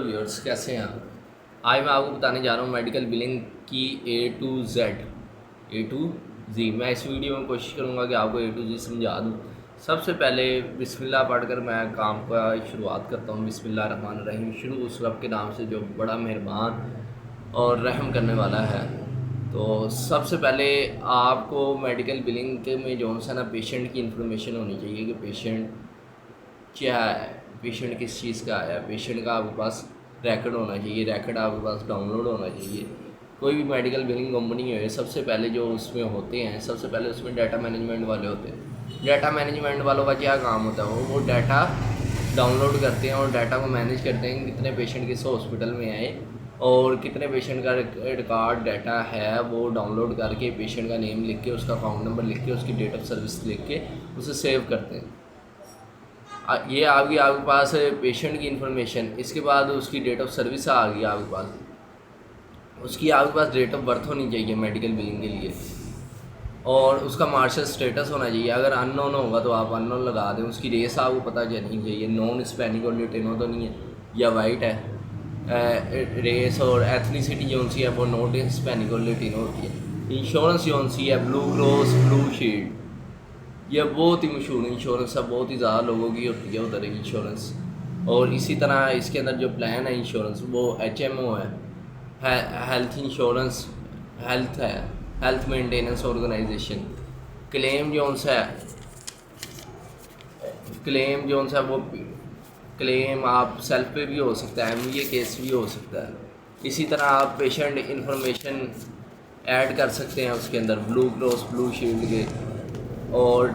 Viewers, कैसे हैं आप। आज मैं आपको बताने जा रहा हूँ मेडिकल बिलिंग की A to Z। मैं इस वीडियो में कोशिश करूँगा कि आपको A to Z समझा दूँ। सबसे पहले बिस्मिल्लाह पढ़कर मैं काम का शुरुआत करता हूँ। बिस्मिल्लाहिर्रहमानिर्रहीम। शुरू उस रब के नाम से जो बड़ा मेहरबान और रहम करने वाला है। तो सबसे पहले आपको मेडिकल बिलिंग के में जो सा ना पेशेंट की इन्फॉर्मेशन होनी चाहिए कि पेशेंट क्या है, पेशेंट किस चीज़ का है। पेशेंट का आपके पास रैकेट होना चाहिए, रैकेट आपके पास डाउनलोड होना चाहिए। कोई भी मेडिकल बिलिंग कंपनी है, सबसे पहले जो उसमें होते हैं, सबसे पहले उसमें डाटा मैनेजमेंट वाले होते हैं। डाटा मैनेजमेंट वालों का क्या काम होता है, वो डाटा डाउनलोड करते हैं और डाटा को मैनेज करते हैं। कितने पेशेंट किस हॉस्पिटल में आए और कितने पेशेंट का रिकॉर्ड डाटा है, वो डाउनलोड करके पेशेंट का नेम लिख के, उसका अकाउंट नंबर लिख के, उसकी डेट ऑफ सर्विस लिख के उसे सेव करते हैं। ये आ गई आपके पास पेशेंट की इन्फॉर्मेशन। इसके बाद उसकी डेट ऑफ सर्विस आ गई आपके पास। उसकी आपके पास डेट ऑफ बर्थ होनी चाहिए मेडिकल बिलिंग के लिए, और उसका मार्शल स्टेटस होना चाहिए। अगर अननोन होगा तो आप अननोन लगा दें। उसकी रेस आपको पता चलनी चाहिए, नॉन हिस्पैनिक और लैटिनो तो नहीं है या वाइट है। रेस और एथनिसिटी जो सी है वो नॉट हिस्पैनिक और लैटिनो होती है। इंश्योरेंस जो सी है ब्लू क्रॉस ब्लू शील्ड, यह बहुत ही मशहूर इंश्योरेंस है, बहुत ही ज़्यादा लोगों की होती है उधर इंश्योरेंस। और इसी तरह इसके अंदर जो प्लान है इंश्योरेंस वो HMO है, हेल्थ इंश्योरेंस, हेल्थ है, health maintenance organisation. Claim zones है, क्लेम जोन्स है वो क्लेम आप सेल्फ पे भी हो सकता है, MVA केस भी हो सकता है। इसी तरह आप पेशेंट इंफॉर्मेशन ऐड कर सकते हैं उसके अंदर ब्लू क्रॉस ब्लू शील्ड के। और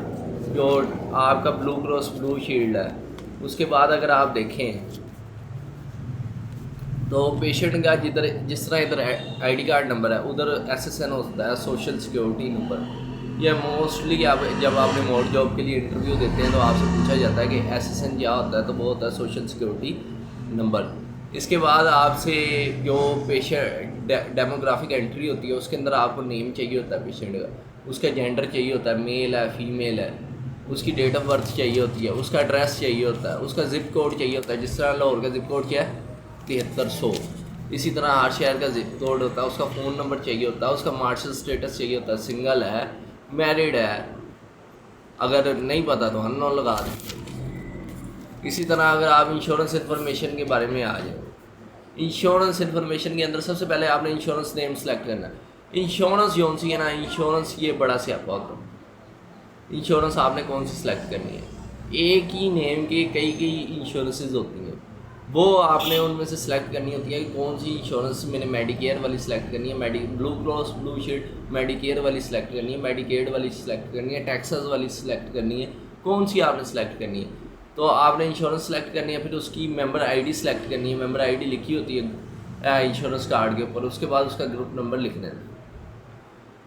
जो आपका ब्लू क्रॉस ब्लू शील्ड है, उसके बाद अगर आप देखें तो पेशेंट का जिधर जिस तरह इधर ID कार्ड नंबर है, उधर SSN होता है, सोशल सिक्योरिटी नंबर। यह मोस्टली आप जब आप रिमोट जॉब के लिए इंटरव्यू देते हैं तो आपसे पूछा जाता है कि SSN क्या होता है, तो वो होता है सोशल सिक्योरिटी नंबर। इसके बाद आपसे जो पेशेंट डेमोग्राफिक एंट्री होती है, उसके अंदर आपको नेम चाहिए होता है पेशेंट का, उसका जेंडर चाहिए होता है, मेल है फीमेल है, उसकी डेट ऑफ बर्थ चाहिए होती है, उसका एड्रेस चाहिए होता है, उसका ज़िप कोड चाहिए होता है। जिस तरह लाहौर का ज़िप कोड क्या है 7300, इसी तरह हर शहर का ज़िप कोड होता है। उसका फ़ोन नंबर चाहिए होता है, उसका मार्शल स्टेटस चाहिए होता है, सिंगल है मैरिड है, अगर नहीं पता तो अननोन लगा दें। इसी तरह अगर आप इंश्योरेंस इन्फॉर्मेशन के बारे में आ जाए, इंश्योरेंस इन्फॉर्मेशन के अंदर सबसे पहले आपने इंश्योरेंस नेम सेलेक्ट करना है। इंश्योरेंस जो सी है ना, इंश्योरेंस ये बड़ा स्यापा होता है। इंश्योरेंस आपने कौन सी सिलेक्ट करनी है, एक ही नेम के कई कई इंश्योरेंसेस होती हैं, वो आपने उनमें से सिलेक्ट करनी होती है कि कौन सी इंश्योरेंस मैंने मेडिकेयर वाली सिलेक्ट करनी है, blue cross blue shield Medicare वाली सिलेक्ट करनी है, मेडिकेड वाली सिलेक्ट करनी है, टैक्सेस वाली सिलेक्ट करनी है, कौन सी आपने सिलेक्ट करनी है। तो आपने इंश्योरेंस सेलेक्ट करनी है, फिर उसकी मेंबर ID सेलेक्ट करनी है। मेंबर ID लिखी होती है इंश्योरेंस कार्ड के ऊपर, उसके बाद उसका ग्रुप नंबर लिखना है।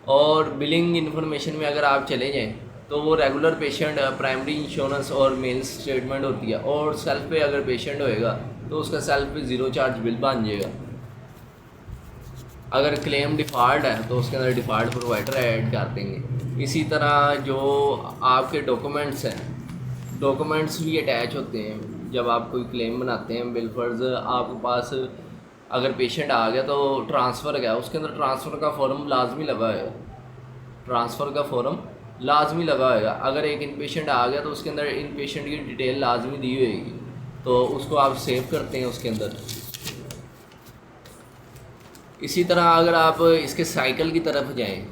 और बिलिंग इन्फॉर्मेशन में अगर आप चले जाएं तो वो रेगुलर पेशेंट, प्राइमरी इंश्योरेंस और मेल स्टेटमेंट होती है। और सेल्फ पे अगर पेशेंट होएगा तो उसका सेल्फ पे 0 चार्ज बिल बन जाएगा। अगर क्लेम डिफ़ॉल्ट है तो उसके अंदर डिफ़ॉल्ट प्रोवाइडर ऐड कर देंगे। इसी तरह जो आपके डॉक्यूमेंट्स हैं, डॉक्यूमेंट्स भी अटैच होते हैं जब आप कोई क्लेम बनाते हैं। बिल फर्ज आपके पास अगर पेशेंट आ गया तो ट्रांसफ़र गया, उसके अंदर ट्रांसफ़र का फॉर्म लाजमी लगा होगा, ट्रांसफ़र का फॉर्म लाजमी लगा होगा। अगर एक इन पेशेंट आ गया तो उसके अंदर इन पेशेंट की डिटेल लाजमी दी होगी, तो उसको आप सेव करते हैं उसके अंदर। इसी तरह अगर आप इसके साइकिल की तरफ जाएं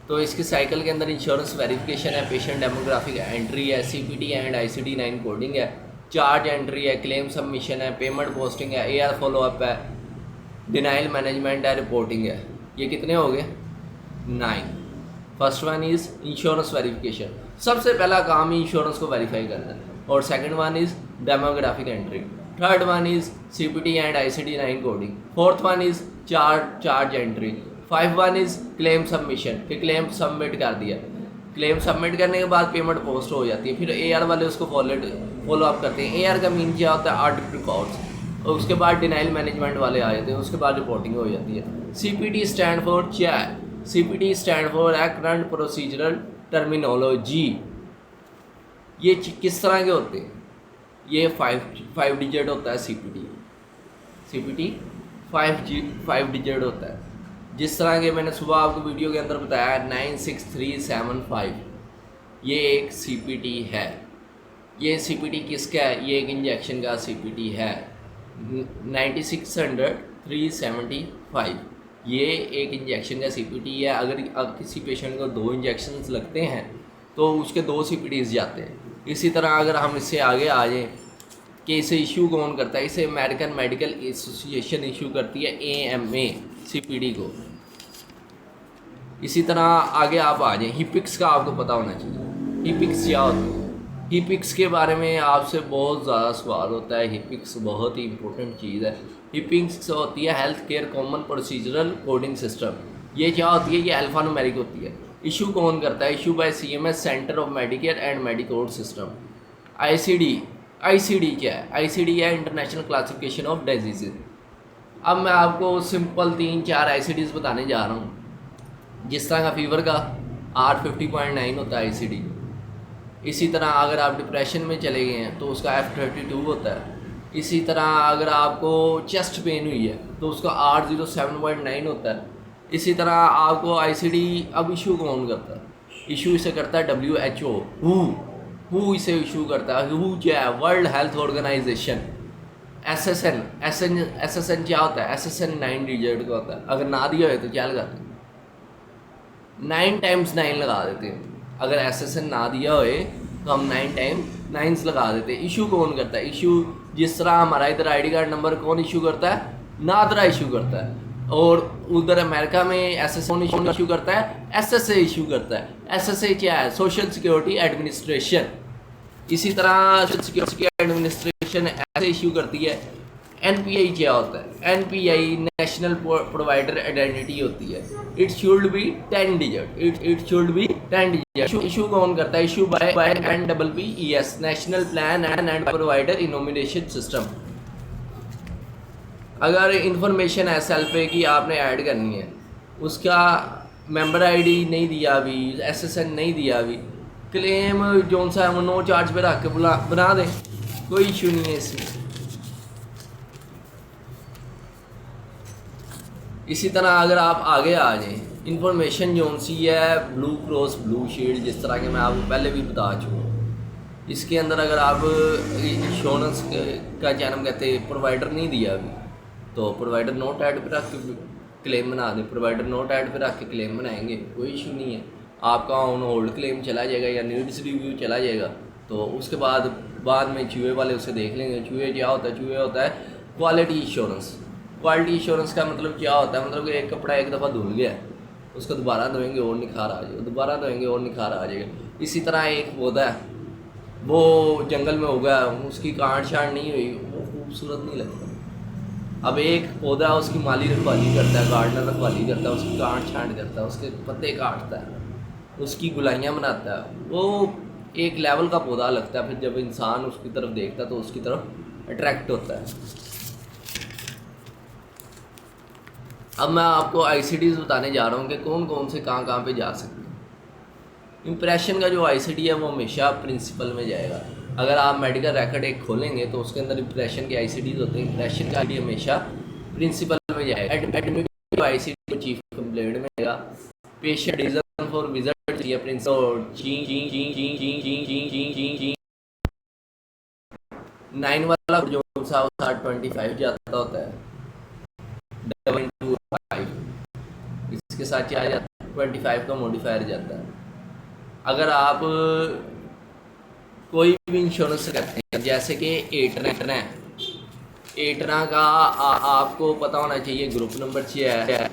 तो इसके साइकिल के अंदर इंश्योरेंस वेरिफिकेशन है, पेशेंट डेमोग्राफिक एंट्री है, CPT एंड ICD-9 कोडिंग है, चार्ज एंट्री है, क्लेम सबमिशन है, पेमेंट पोस्टिंग है, AR फॉलोअप है, डिनाइल मैनेजमेंट है, रिपोर्टिंग है। ये कितने हो गए 9। First one is insurance verification, सबसे पहला काम ही इंश्योरेंस को वेरीफाई करना है। और second one is demographic entry, third one is CPT and ICD-9 coding, fourth one is charge entry, 5 one is claim submission, फिर क्लेम सबमिट कर दिया। क्लेम सबमिट करने के बाद पेमेंट पोस्ट हो जाती है, फिर AR वाले उसको फॉलो अप करते हैं। AR का मीन क्या होता है, ऑडिट रिकॉर्ड्स। और उसके बाद डिनाइल मैनेजमेंट वाले आ जाते हैं, उसके बाद रिपोर्टिंग हो जाती है। CPT स्टैंड फॉर क्या है, CPT stand for current procedural terminology. ये किस तरह के होते हैं, ये 5 डिजिट होता है CPT। CPT 5 डिजिट होता है। जिस तरह के मैंने सुबह आपको वीडियो के अंदर बताया 96375, ये एक CPT है। ये CPT किसका है? ये एक इंजेक्शन का CPT है 96375। ये एक इंजेक्शन का CPT है। अगर अब किसी पेशेंट को 2 इंजेक्शन्स लगते हैं तो उसके 2 CPTs जाते हैं। इसी तरह अगर हम इससे आगे आ जाएँ कि इसे इशू कौन करता है, इसे अमेरिकन मेडिकल एसोसिएशन इशू करती है AMA CPT को। इसी तरह आगे आप आ जाएँ, हिपिक्स का आपको पता होना चाहिए। हिपिक्स क्या होता है? हिपिक्स के बारे में आपसे बहुत ज़्यादा सवाल होता है। हिपिक्स बहुत ही इंपॉर्टेंट चीज़ है। हिपिक्स होती है health care common procedural coding system. ये क्या होती है? ये अल्फा न्यूमेरिक होती है। इशू कौन करता है? Issue by CMS centre of medicare and medicode system. ICD क्या है? ICD है इंटरनेशनल क्लासिफिकेशन ऑफ डिजीज़। अब मैं आपको सिंपल 3-4 ICDs बताने जा रहा हूँ। जिस तरह का फीवर का R50.9 होता है ICD। इसी तरह अगर आप डिप्रेशन में चले गए हैं तो उसका F32 होता है। इसी तरह अगर आपको चेस्ट पेन हुई है तो उसका R07.9 होता है। इसी तरह आपको ICD, अब इशू कौन करता है? इशू इसे करता है WHO। हु इसे इशू करता है? हु क्या है? World health organisation. SSN क्या होता है? SSN 9 डिजिट का होता है। अगर ना दिया हो तो क्या लगाते हैं? 9 टाइम्स 9 लगा देते हैं। अगर SSN ना दिया होए तो हम 9 टाइम 9s लगा देते हैं। इशू कौन करता है? इशू जिस तरह हमारा इधर ID कार्ड नंबर कौन इशू करता है? नादरा इशू करता है। और उधर अमेरिका में SSN इशू करता है, SSA इशू करता है। SSA क्या है? Social security administration. इसी तरह सोशल सिक्योरिटी एडमिनिस्ट्रेशन ऐसे इशू करती है। NPI क्या होता है? NPI नेशनल प्रोवाइडर आइडेंटिटी होती है। It should be 10 digit. It should be 10 digit. Issue कौन करता है? Issue by NPPES national plan and provider enumeration system. अगर इंफॉर्मेशन है सेल्फे की आपने ऐड करनी है, उसका मेंबर ID नहीं दिया अभी, SSN नहीं दिया अभी, क्लेम जोन सा है वो नो चार्ज पे रख के बना दें, कोई इशू नहीं है इसमें। इसी तरह अगर आप आगे आ जाएँ, इंफॉर्मेशन जोन सी है ब्लू क्रॉस ब्लू शील्ड, जिस तरह के मैं आपको पहले भी बता चुका हूँ। इसके अंदर अगर आप इंश्योरेंस का चैनल कहते हैं प्रोवाइडर नहीं दिया अभी, तो प्रोवाइडर नोट ऐड पे रख के क्लेम बना दें। प्रोवाइडर नोट ऐड पे रख के क्लेम बनाएंगे, कोई इशू नहीं है। आपका ऑन होल्ड क्लेम चला जाएगा या नीड्स रिव्यू चला जाएगा। तो उसके बाद में चूहे वाले उसे देख लेंगे। चूहे क्या होता है? चूहे होता है क्वालिटी इंश्योरेंस। क्वालिटी इंश्योरेंस का मतलब क्या होता है? मतलब कि एक कपड़ा एक दफ़ा धुल गया, उसको दोबारा धोएंगे और निखार आ जाएगा, दोबारा धोएंगे और निखार आ जाएगा। इसी तरह एक पौधा है, वो जंगल में होगा, उसकी काट छाट नहीं हुई, वो खूबसूरत नहीं लगता। अब एक पौधा उसकी माली रखवाली करता है, गार्डनर रखवाली करता है, उसकी काट छाट करता है, उसके पत्ते काटता है, उसकी गुलाइयाँ बनाता है, वो एक लेवल का पौधा लगता है। फिर जब इंसान उसकी तरफ देखता है तो उसकी तरफ अट्रैक्ट होता है। अब मैं आपको ICDs बताने जा रहा हूँ कि कौन कौन से कहाँ पे जा सकते हैं। इम्प्रेशन का जो ICD है वो हमेशा प्रिंसिपल में जाएगा। अगर आप मेडिकल रिकॉर्ड एक खोलेंगे तो उसके अंदर इम्प्रेशन के ICDs होते हैं। इम्प्रेशन का ID हमेशा प्रिंसिपल में जाएगा। एडमिट ICD को चीफ कंप्लेंट में जाएगा। Patient reason for visit principal 9 वाला जो 25 जाता होता है, इसके साथ क्या आ जाता है? 25 का मॉडिफायर जाता है। अगर आप कोई भी इंश्योरेंस करते हैं, जैसे कि एटना का आपको पता होना चाहिए ग्रुप नंबर क्या है,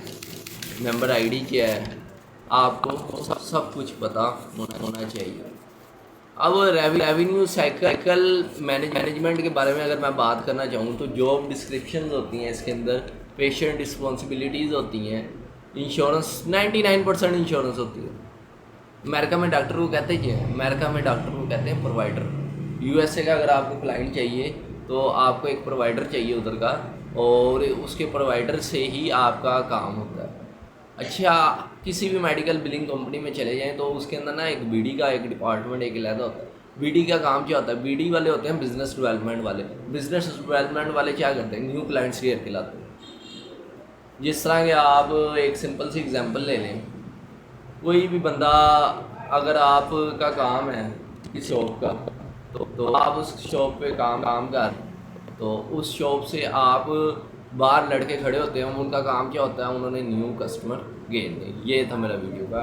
मेंबर ID क्या है, आपको सब कुछ पता होना चाहिए। अब रेवेन्यू साइकिल मैनेजमेंट के बारे में अगर मैं बात करना चाहूँ तो जॉब डिस्क्रिप्शंस होती हैं इसके अंदर, पेशेंट रिस्पॉन्सिबिलिटीज़ होती हैं, इंश्योरेंस 99% इंश्योरेंस होती है। अमेरिका में डॉक्टर को कहते हैं अमेरिका में डॉक्टर को कहते हैं प्रोवाइडर। USA का अगर आपको क्लाइंट चाहिए तो आपको एक प्रोवाइडर चाहिए उधर का, और उसके प्रोवाइडर से ही आपका काम होता है। अच्छा, किसी भी मेडिकल बिलिंग कंपनी में चले जाएं तो उसके अंदर ना एक BD का एक डिपार्टमेंट एक अलग होता है। बीडी का काम क्या होता है? बीडी वाले होते हैं बिजनेस डेवलपमेंट वाले। बिजनेस डेवलपमेंट वाले क्या करते हैं? न्यू क्लाइंट्स क्लियर खिलाते हैं। जिस तरह के आप एक सिंपल सी एग्जांपल ले लें, कोई भी बंदा, अगर आपका काम है किसी शॉप का, तो आप उस शॉप पे काम कर, तो उस शॉप से आप बाहर लड़के खड़े होते हैं, उनका काम क्या होता है? उन्होंने न्यू कस्टमर गेन किए। ये था मेरा वीडियो का।